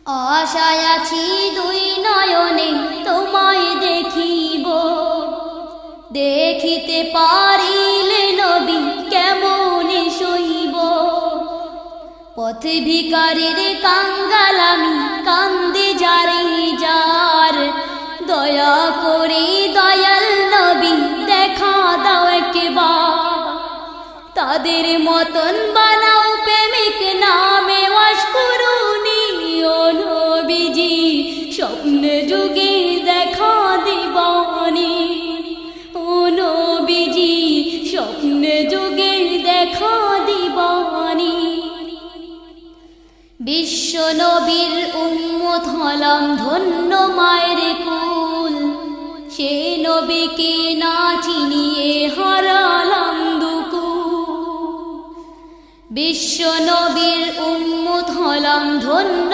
আশায় আছি দুই নয়নে তোমায় দেখিব, দেখিতে পারিলে নবী কেমনে সইব। পথ ভিখারির কাঙ্গাল আমি, কান্দে যারে যার, দয়া করে দয়াল নবী দেখা দাও একবার। তাদের মতন বানাও প্রেমিক নামে ওয়াজ করুনি, ও নবীজি স্বপ্নে যুগে দেখা দিবানি। ও নবীজি স্বপ্নে যুগে দেখা দিবানি। বিশ্ব নবীর উম্মত হলাম ধন্য মায়ের কুল, সে নবীকে না চিনিয়ে হারালাম দুকুল। বিশ্ব নবীর উম্মত হলাম ধন্য